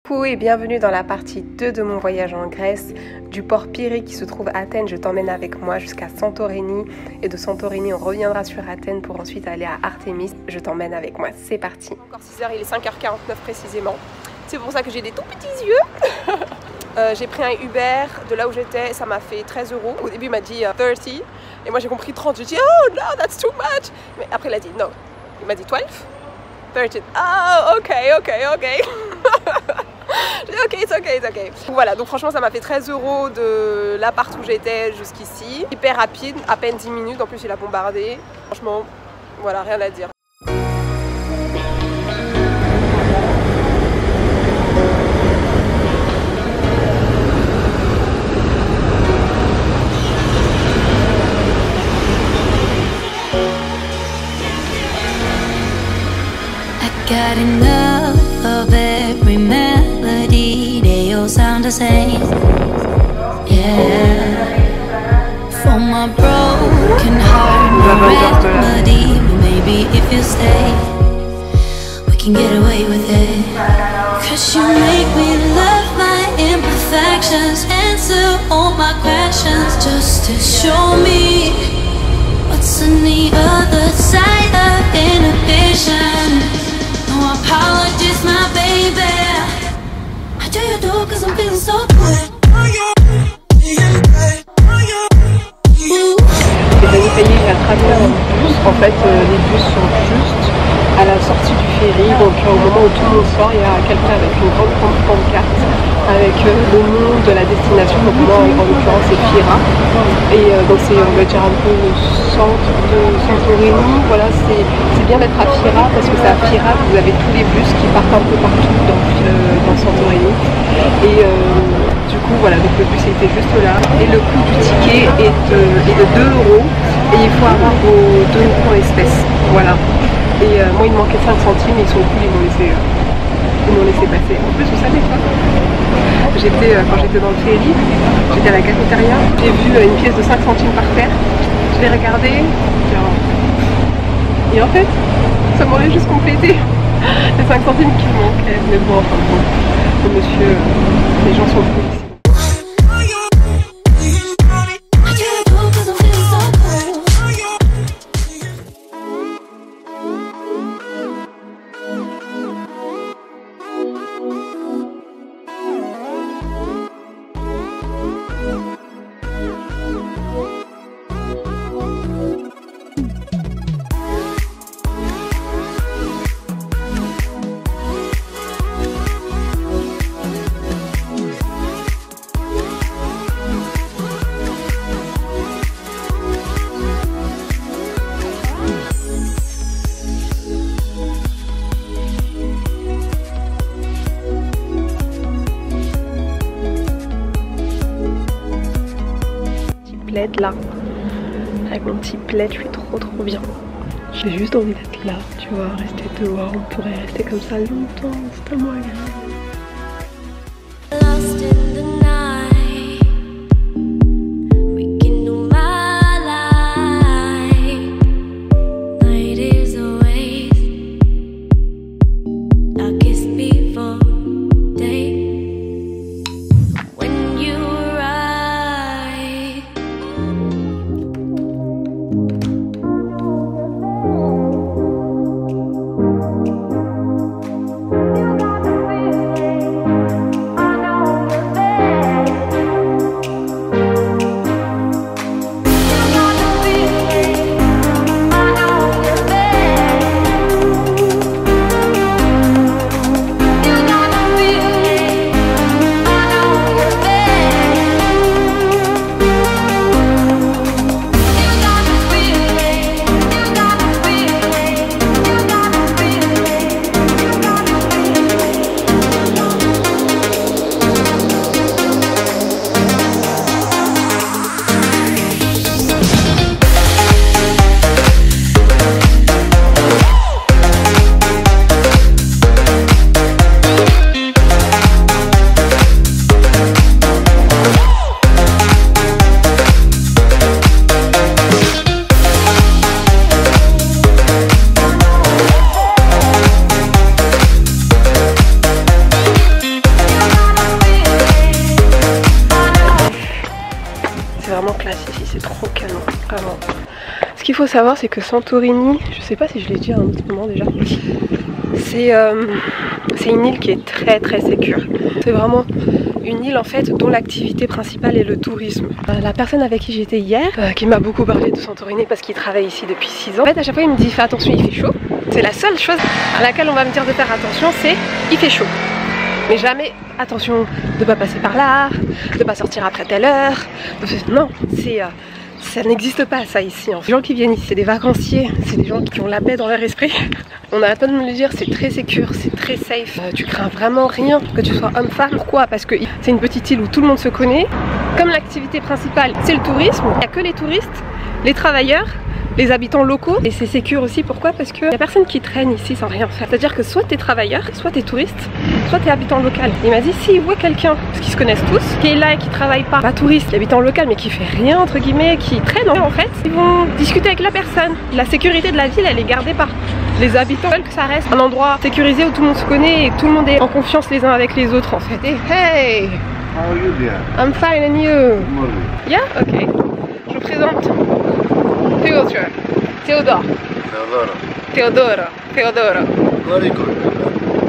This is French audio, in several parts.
Coucou et bienvenue dans la partie 2 de mon voyage en Grèce, du port Pirée qui se trouve à Athènes. Je t'emmène avec moi jusqu'à Santorini et de Santorini on reviendra sur Athènes pour ensuite aller à Artémis. Je t'emmène avec moi, c'est parti. Encore 6h, il est 5h49 précisément. C'est pour ça que j'ai des tout petits yeux. J'ai pris un Uber de là où j'étais, ça m'a fait 13 €. Au début il m'a dit 30 et moi j'ai compris 30. J'ai dit oh no, that's too much. Mais après il a dit no, il m'a dit 12. 30. Ah, ok. J'ai dit ok, it's ok. Voilà, donc franchement ça m'a fait 13 € de l'appart où j'étais jusqu'ici. Hyper rapide, à peine 10 minutes, en plus il a bombardé. Franchement, voilà, rien à dire. Got enough of every melody, they all sound the same. Yeah. For my broken heart, no remedy. Maybe if you stay, we can get away with it. 'Cause you make me love my imperfections, answer all my questions, just to show me what's on the other side of inhibition. No apologies, my baby. I do you do 'cause I'm feeling so good. Les amis payés à travers un bus. En fait, les bus sont juste à la sortie du ferry. Donc au moment où tout le monde sort, il y a quelqu'un avec une grande pancarte avec le nom de la destination. Donc moi, en l'occurrence, c'est Pira. Et donc c'est, on va dire, un peu le centre de Santorini. Voilà, c'est bien d'être à Pira parce que c'est à Pira que vous avez tous les bus qui partent un peu partout dans Santorini. Et du coup, voilà, donc le bus était juste là. Et le coût du ticket est de 2 € et il faut avoir vos 2 € en espèces. Voilà. Et moi, il me manquait 5 centimes, ils sont cool, ils m'ont laissé passer. En plus, vous savez quoi, quand j'étais dans le ferry, j'étais à la cafétéria, j'ai vu une pièce de 5 centimes par terre, je l'ai regardée, et en fait, ça m'aurait juste complété les 5 centimes qui me manquaient. Mais bon, enfin bon, le monsieur, les gens sont cool ici. Là, avec mon petit plaid, je suis trop bien. J'ai juste envie d'être là, tu vois, rester dehors, on pourrait rester comme ça longtemps, c'est tellement agréable. classe ici, c'est trop canon, vraiment. Ce qu'il faut savoir, c'est que Santorini, je sais pas si je l'ai dit à un autre moment déjà, c'est une île qui est très très sécure. C'est vraiment une île en fait dont l'activité principale est le tourisme. La personne avec qui j'étais hier, qui m'a beaucoup parlé de Santorini parce qu'il travaille ici depuis 6 ans, en fait à chaque fois il me dit fais attention, il fait chaud. C'est la seule chose à laquelle on va me dire de faire attention, c'est il fait chaud. Mais jamais attention de pas passer par là, de pas sortir après telle heure. Non, ça n'existe pas ça ici. Les gens qui viennent ici, c'est des vacanciers, c'est des gens qui ont la paix dans leur esprit. On n'arrête pas de me le dire, c'est très sécure, c'est très safe. Tu crains vraiment rien, que tu sois homme-femme. Pourquoi? Parce que c'est une petite île où tout le monde se connaît. Comme l'activité principale, c'est le tourisme, il n'y a que les touristes, les travailleurs, les habitants locaux. Et c'est sécure aussi, pourquoi? Parce qu'il n'y a personne qui traîne ici sans rien faire. C'est-à-dire que soit tu es travailleur, soit tu es touriste, soit tu es habitant local. Il m'a dit s'il voit quelqu'un, parce qu'ils se connaissent tous, qui est là et qui travaille pas touriste, qui est habitant local mais qui fait rien entre guillemets, qui traîne en fait, ils vont discuter avec la personne. La sécurité de la ville, elle est gardée par les habitants. Ils veulent que ça reste un endroit sécurisé où tout le monde se connaît et tout le monde est en confiance les uns avec les autres en fait. Et hey! How are you there? I'm fine and you? Good morning. Yeah? Ok. Je vous présente Theodore. Teodoro. Theodoro. Very good.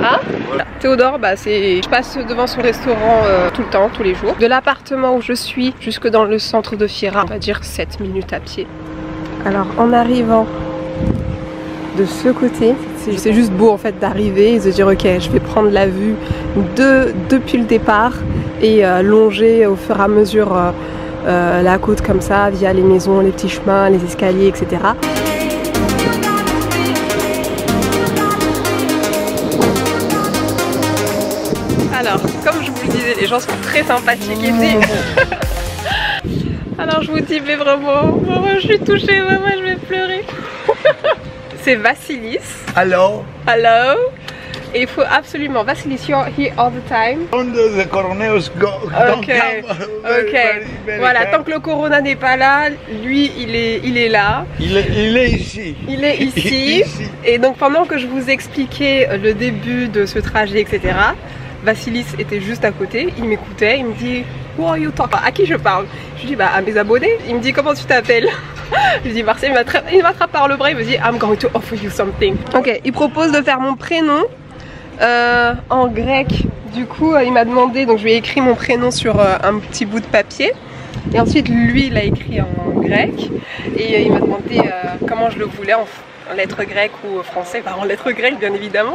Hein? Voilà. Théodore, bah je passe devant son restaurant tout le temps, tous les jours. De l'appartement où je suis jusque dans le centre de Fiera, on va dire 7 minutes à pied. Alors en arrivant de ce côté, c'est juste beau en fait d'arriver et de se dire ok, je vais prendre la vue depuis le départ et longer au fur et à mesure la côte comme ça, via les maisons, les petits chemins, les escaliers, etc. Alors, comme je vous le disais, les gens sont très sympathiques ici. Alors je vous dis, mais vraiment, je suis touchée, vraiment, je vais pleurer. C'est Vassilis. Hello. Hello. Et il faut absolument, Vassilis, you're here all the time. The coroneros go. Don't come. Ok. Voilà, tant que le corona n'est pas là, lui, il est là. Il est ici. Il est ici. Et donc pendant que je vous expliquais le début de ce trajet, etc., Vassilis était juste à côté, il m'écoutait, il me dit Who are you talking? À qui je parle? Je lui dis bah à mes abonnés. Il me dit comment tu t'appelles? Je lui dis Marseille, il m'attrape par le bras, il me dit I'm going to offer you something. Ok, il propose de faire mon prénom en grec. Du coup il m'a demandé, donc je lui ai écrit mon prénom sur un petit bout de papier. Et ensuite lui il a écrit en grec. Et il m'a demandé comment je le voulais en lettres grecques ou français, enfin en lettres grecques bien évidemment.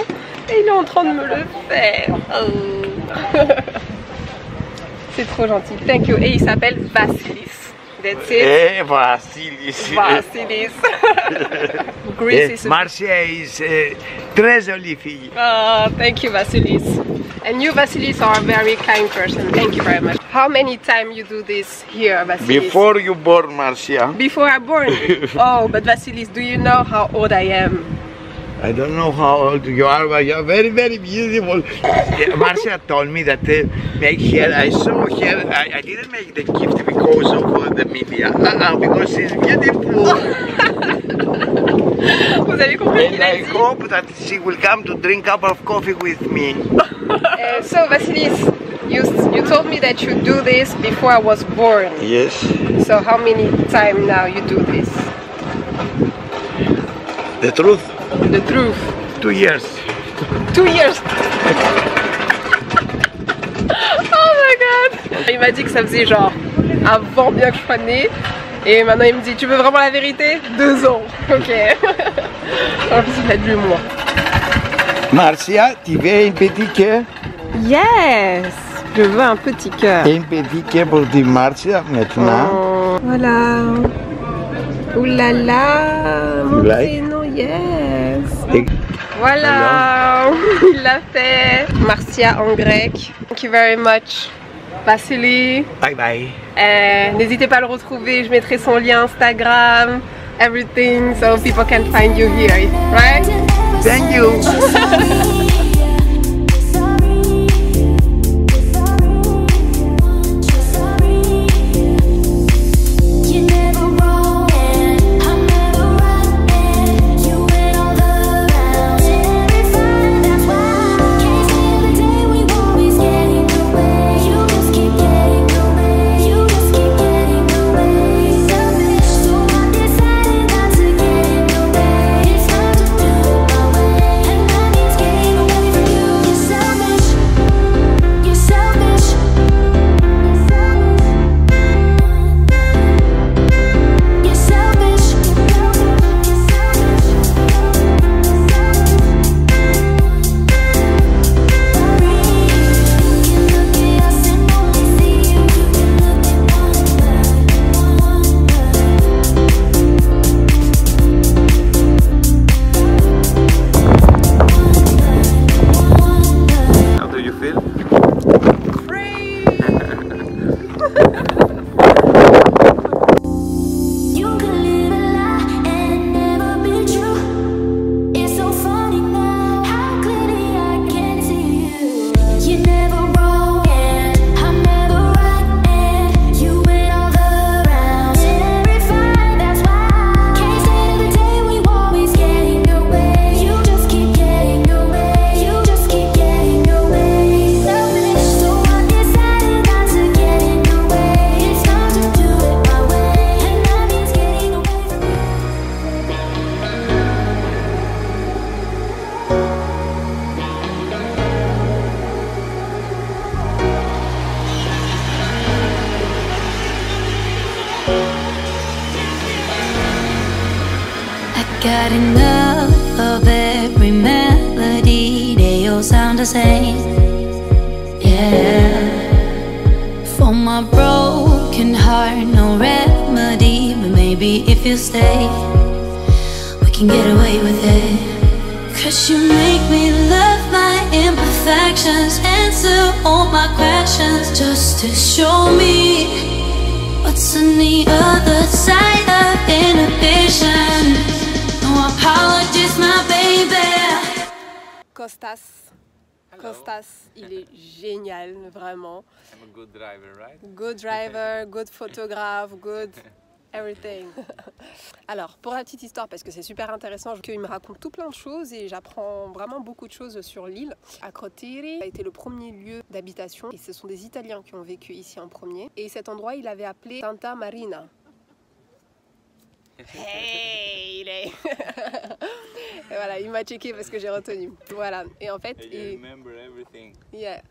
Et il est en train de me le faire. Oh. C'est trop gentil. Thank you. Et il s'appelle Vassilis. That's it. Eh, Vassilis. Vassilis. Greece is Marcia is très jolie fille. Oh, thank you, Vassilis. And you, Vassilis, are a very kind person. Thank you very much. How many times you do this here, Vassilis? Before you born, Marcia. Before I born? Oh, but Vassilis, do you know how old I am? I don't know how old you are, but you are very, very beautiful. Marcia told me that make here. I saw here. I didn't make the gift because of the media. Because she's beautiful. Vous avez compris qu'il And a I dit? hope that she will come to drink a cup of coffee with me. So, Vassilis, you told me that you do this before I was born. Yes. So, how many times now you do this? The truth? The truth. 2 years. 2 years. Oh my god. Il m'a dit que ça faisait genre avant bien que je sois née. Et maintenant il me dit tu veux vraiment la vérité? 2 ans. Ok. En plus il a de l'humour. Marcia, tu veux un petit cœur? Yes. Je veux un petit cœur. Un petit cœur pour dire Marcia maintenant. Oh, voilà. Ouh là là. Mon prénom, yes. Et Voilà, il l'a fait. Marcia en grec. Thank you very much. Vassilis. bye bye. N'hésitez pas à le retrouver, je mettrai son lien Instagram, everything, so people can find you here, right? Thank you. got enough of every melody, they all sound the same. Yeah. For my broken heart, no remedy, but maybe if you stay, we can get away with it. 'Cause you make me love my imperfections, answer all my questions, just to show me what's on the other side of inhibition. No apologies, my baby. Costas. Costas, il est génial, vraiment. I'm a good driver, right? Good driver, good photographe, good everything. Alors, pour la petite histoire, parce que c'est super intéressant, qu'il me raconte tout plein de choses et j'apprends vraiment beaucoup de choses sur l'île. Akrotiri a été le premier lieu d'habitation et ce sont des Italiens qui ont vécu ici en premier. Et cet endroit, il avait appelé Santa Marina. Hey, il est... Et voilà, il m'a checké parce que j'ai retenu. Voilà, et en fait... You remember everything. Yeah.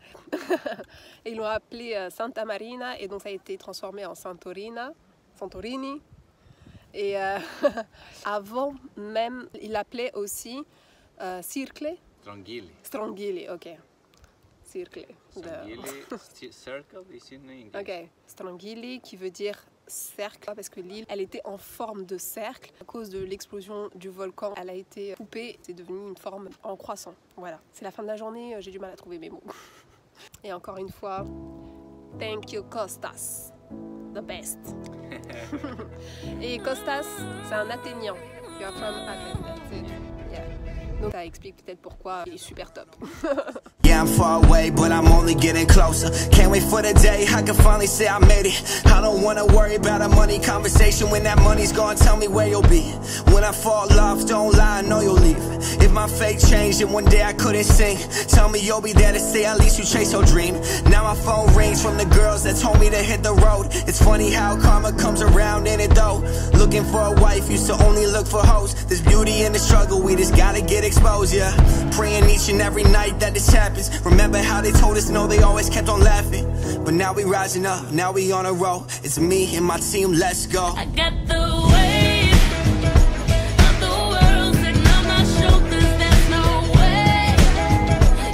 Et ils l'ont appelé Santa Marina et donc ça a été transformé en Santorini. Et avant même, il l'appelait aussi Circle. Strongili, ok. Circle. Strongili, circle is in English. Ok, Strongili qui veut dire cercle parce que l'île, elle était en forme de cercle. À cause de l'explosion du volcan, elle a été coupée, c'est devenu une forme en croissant. Voilà, c'est la fin de la journée, j'ai du mal à trouver mes mots. Et encore une fois, thank you Costas, the best. Et Costas, c'est un Athénien. You're from Athens, that's it. Yeah. Donc ça explique peut-être pourquoi il est super top. Yeah, I'm far away, but I'm only getting closer. Can't wait for the day I can finally say I made it. I don't wanna worry about a money conversation. When that money's gone, tell me where you'll be. When I fall off, don't lie, I know you'll leave. If my fate changed and one day I couldn't sing, tell me you'll be there to stay, at least you chase your dream. Now my phone rings from the girls that told me to hit the road. It's funny how karma comes around in it though. Looking for a wife, used to only look for hoes. There's beauty in the struggle, we just gotta get exposed, yeah. Praying each and every night that this happens. Remember how they told us no, they always kept on laughing. But now we rising up, now we on a roll. It's me and my team, let's go. I got the weight of the world sitting on my shoulders. There's no way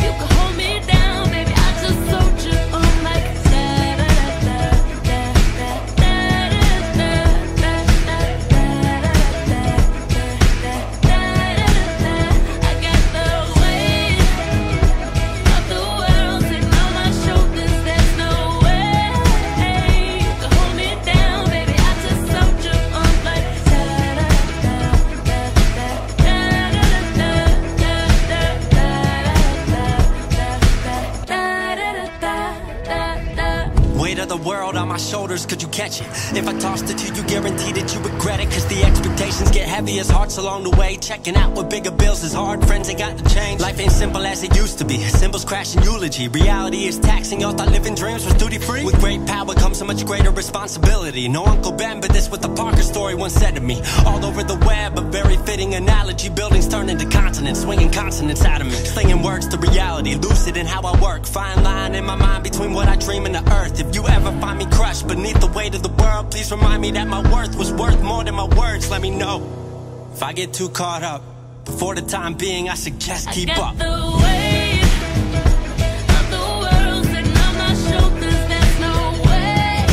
you can hold me down, baby. I just told you I'm like da da da da da da da da. I got the weight of the world sitting on my shoulders. There's no way you can hold me down, baby. I just told you I'm like da da da da Weight of the world on my shoulders, could you catch it? If I tossed it to you, guarantee that you regret it. Cause the expectations get heavy as hearts along the way. Checking out what bigger bills is hard, friends ain't got to change. Life ain't simple as it used to be, symbols crashing eulogy. Reality is taxing, y'all thought living dreams was duty free. With great power comes so much greater responsibility. No Uncle Ben, but this what the Parker story once said to me. All over the web, a very fitting analogy. Buildings turn into continents, swinging consonants out of me. Slinging words to reality, lucid in how I work. Fine line in my mind between what I dream and the earth. If you ever find me crushed beneath the weight of the world, please remind me that my worth was worth more than my words. Let me know if I get too caught up. Before the time being, I suggest keep up. the weight of the world sitting on my shoulders. There's no way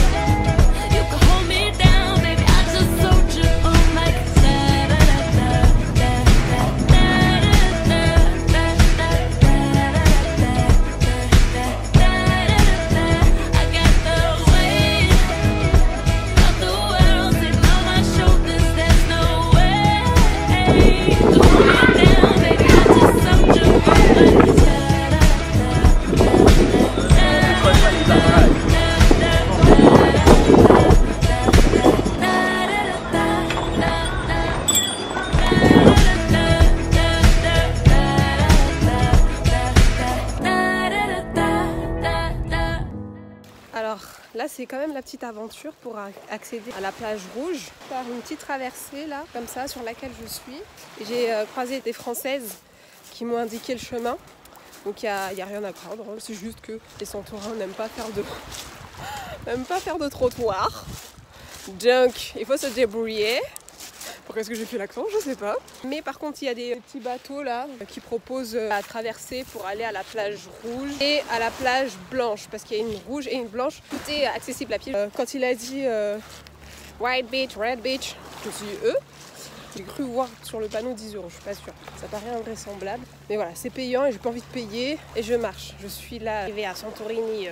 you can hold me down, baby. I just told you I'm like da da da da da da da da. I got the weight of the world sitting on my shoulders. There's no way you can hold me down, baby. I just told you I'm like da da Alors là c'est quand même la petite aventure pour accéder à la plage rouge par une petite traversée là comme ça sur laquelle je suis. J'ai croisé des Françaises qui m'ont indiqué le chemin, donc il y a rien à craindre, c'est juste que les Santorins n'aiment pas faire de trottoir, donc il faut se débrouiller pour Pourquoi est-ce que j'ai fait l'accent? Je sais pas. Mais par contre, il y a des petits bateaux là qui proposent à traverser pour aller à la plage rouge et à la plage blanche parce qu'il y a une rouge et une blanche. Tout est accessible à pied. Quand il a dit White Beach, Red Beach, je me suis dit j'ai cru voir sur le panneau 10 €, je suis pas sûre. Ça paraît invraisemblable. Mais voilà, c'est payant et j'ai pas envie de payer et je marche. Je suis là arrivée à Santorini.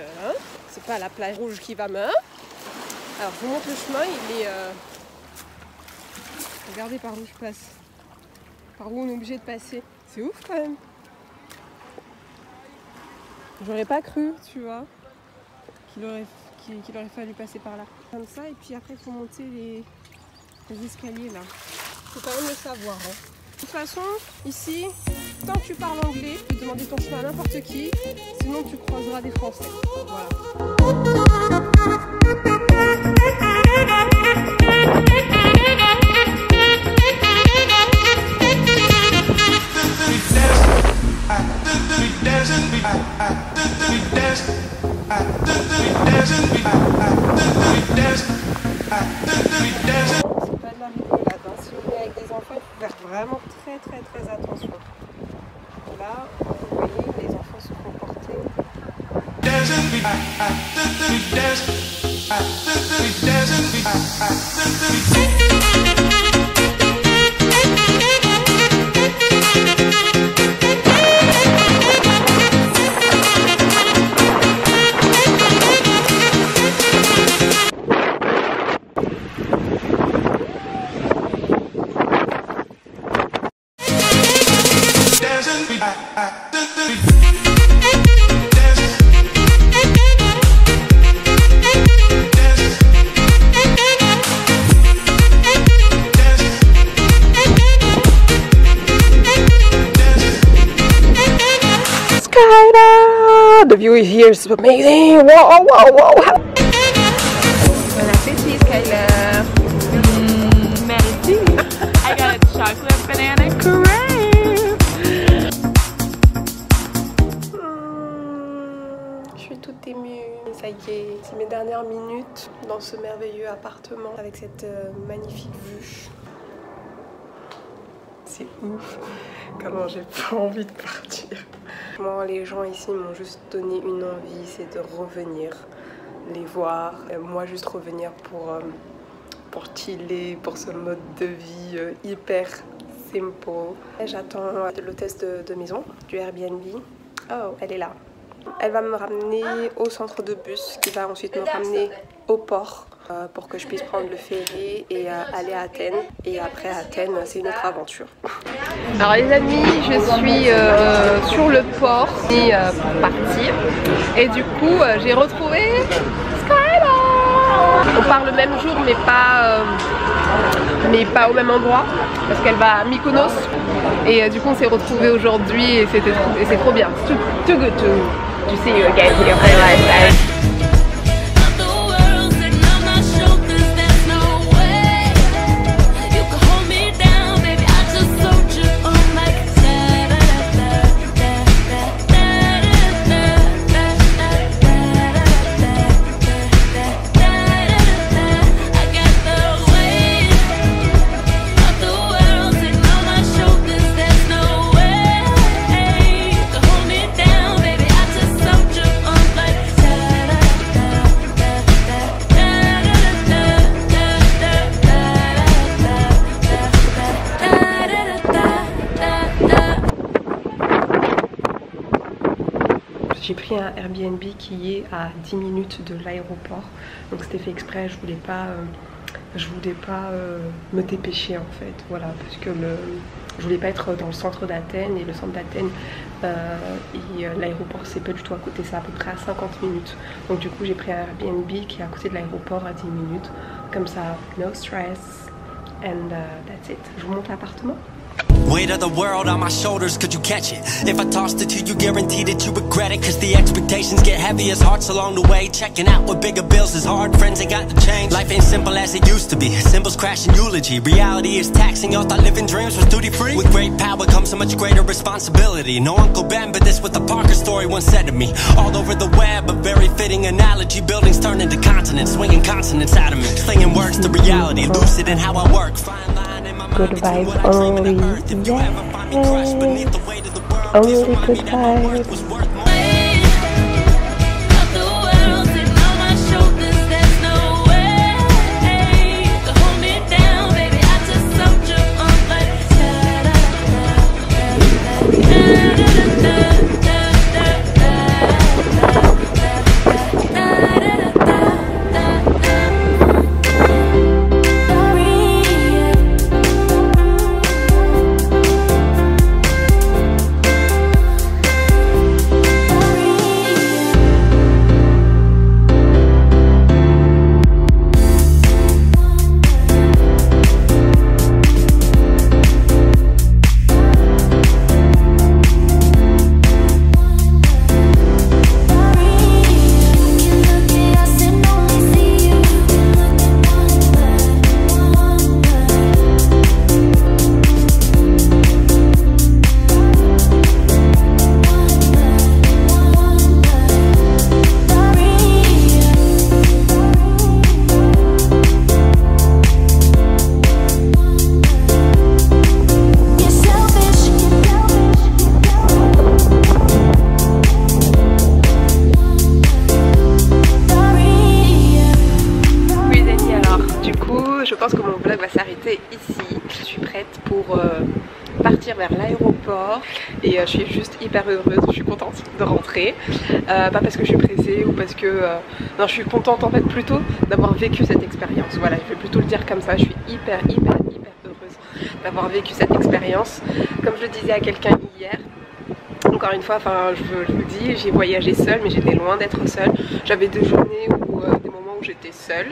C'est pas la plage rouge qui va me... Alors je vous montre le chemin, il est... Regardez par où je passe. Par où on est obligé de passer. C'est ouf quand même. J'aurais pas cru, tu vois, qu'il aurait fallu passer par là. Comme ça, et puis après il faut monter les escaliers là. Faut quand même le savoir. Hein. De toute façon, ici, tant que tu parles anglais, tu peux demander ton chemin à n'importe qui, sinon tu croiseras des Français. Voilà. C'est pas de la rigolade, hein. Si on est avec des enfants, il faut faire vraiment très attention. Là, vous voyez, les enfants se font porter. The view here is amazing! Wow, wow, wow! Bon appétit, Skyler! Merci! I got a chocolate banana crepe! Je suis toute émue. Ça y est, c'est mes dernières minutes dans ce merveilleux appartement avec cette magnifique vue. C'est ouf! Comment j'ai pas envie de partir. Moi, les gens ici m'ont juste donné une envie, c'est de revenir, les voir. Moi, juste revenir pour chiller, pour ce mode de vie hyper simple. J'attends l'hôtesse de maison du Airbnb. Oh, elle est là. Elle va me ramener au centre de bus qui va ensuite me ramener au port pour que je puisse prendre le ferry et aller à Athènes. Et après Athènes, c'est une autre aventure. Alors les amis, je suis sur le port pour partir. Et du coup, j'ai retrouvé Skyler. On part le même jour, mais pas au même endroit. Parce qu'elle va à Mykonos. Et du coup, on s'est retrouvés aujourd'hui et c'est trop bien. Too good to see you again in your real life. J'ai pris un Airbnb qui est à 10 minutes de l'aéroport, donc c'était fait exprès, je voulais pas me dépêcher en fait, voilà, parce que je voulais pas être dans le centre d'Athènes, et le centre d'Athènes et l'aéroport c'est pas du tout à côté, c'est à peu près à 50 minutes, donc du coup j'ai pris un Airbnb qui est à côté de l'aéroport à 10 minutes, comme ça, no stress, and that's it. Je vous montre l'appartement. Weight of the world on my shoulders, could you catch it? If I tossed it to you, guarantee that you regret it. Cause the expectations get heavy as hearts along the way. Checking out what bigger bills is hard, friends ain't got to change. Life ain't simple as it used to be, symbols crash in eulogy. Reality is taxing, y'all thought living dreams was duty free. With great power comes so much greater responsibility. No Uncle Ben, but this what the Parker story once said to me. All over the web, a very fitting analogy. Buildings turn into continents, swinging consonants out of me. Slinging words to reality, lucid in how I work. Fine line in my mind. good vibes only. Yeah. Only good vibes. Je pense que mon vlog va s'arrêter ici. Je suis prête pour partir vers l'aéroport et je suis juste hyper heureuse, je suis contente de rentrer. Pas parce que je suis pressée ou parce que... non, je suis contente en fait plutôt d'avoir vécu cette expérience. Voilà, je vais plutôt le dire comme ça, je suis hyper heureuse d'avoir vécu cette expérience. Comme je le disais à quelqu'un hier, encore une fois, enfin je vous dis, j'ai voyagé seule mais j'étais loin d'être seule. J'avais des journées où des moments où j'étais seule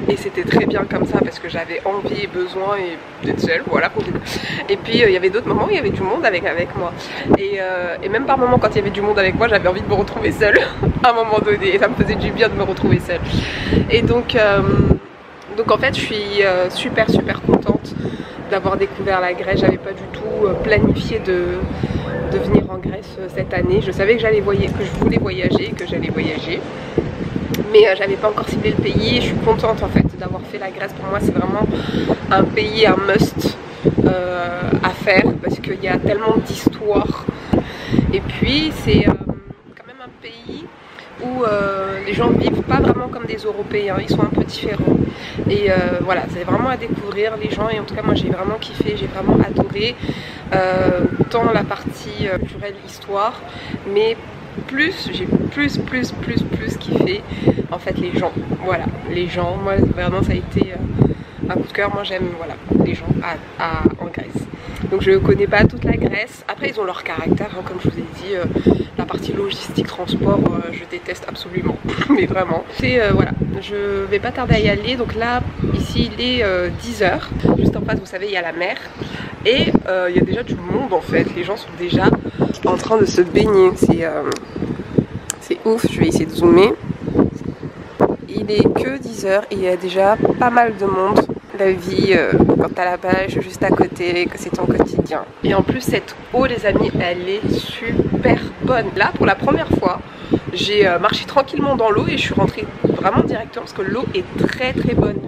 et c'était très bien comme ça parce que j'avais envie et besoin d'être seule, voilà. Et puis il y avait d'autres moments où il y avait du monde avec moi et même par moments quand il y avait du monde avec moi j'avais envie de me retrouver seule à un moment donné et ça me faisait du bien de me retrouver seule. Et donc en fait je suis super contente d'avoir découvert la Grèce. J'avais pas du tout planifié de venir en Grèce cette année. Je savais que je voulais voyager, que j'allais voyager, mais j'avais pas encore ciblé le pays et je suis contente en fait d'avoir fait la Grèce. Pour moi c'est vraiment un pays, un must à faire parce qu'il y a tellement d'histoires et puis c'est quand même un pays où les gens vivent pas vraiment comme des Européens, ils sont un peu différents et voilà, c'est vraiment à découvrir les gens et en tout cas moi j'ai vraiment kiffé, j'ai vraiment adoré tant la partie culturelle, histoire, mais j'ai plus kiffé en fait les gens. Voilà, les gens, moi vraiment ça a été un coup de cœur. Moi j'aime voilà, les gens en Grèce. Donc je connais pas toute la Grèce, après ils ont leur caractère hein, comme je vous ai dit, la partie logistique, transport, je déteste absolument, mais vraiment. Et voilà, je vais pas tarder à y aller, donc là, ici il est 10 h, juste en face vous savez il y a la mer, et il y a déjà du monde en fait, les gens sont déjà en train de se baigner, c'est ouf, je vais essayer de zoomer. Il est que 10 h et il y a déjà pas mal de monde. La vie, quand t'as la plage juste à côté, que c'est ton quotidien. Et en plus cette eau les amis, elle est super bonne. Là pour la première fois, j'ai marché tranquillement dans l'eau et je suis rentrée vraiment directement parce que l'eau est très bonne.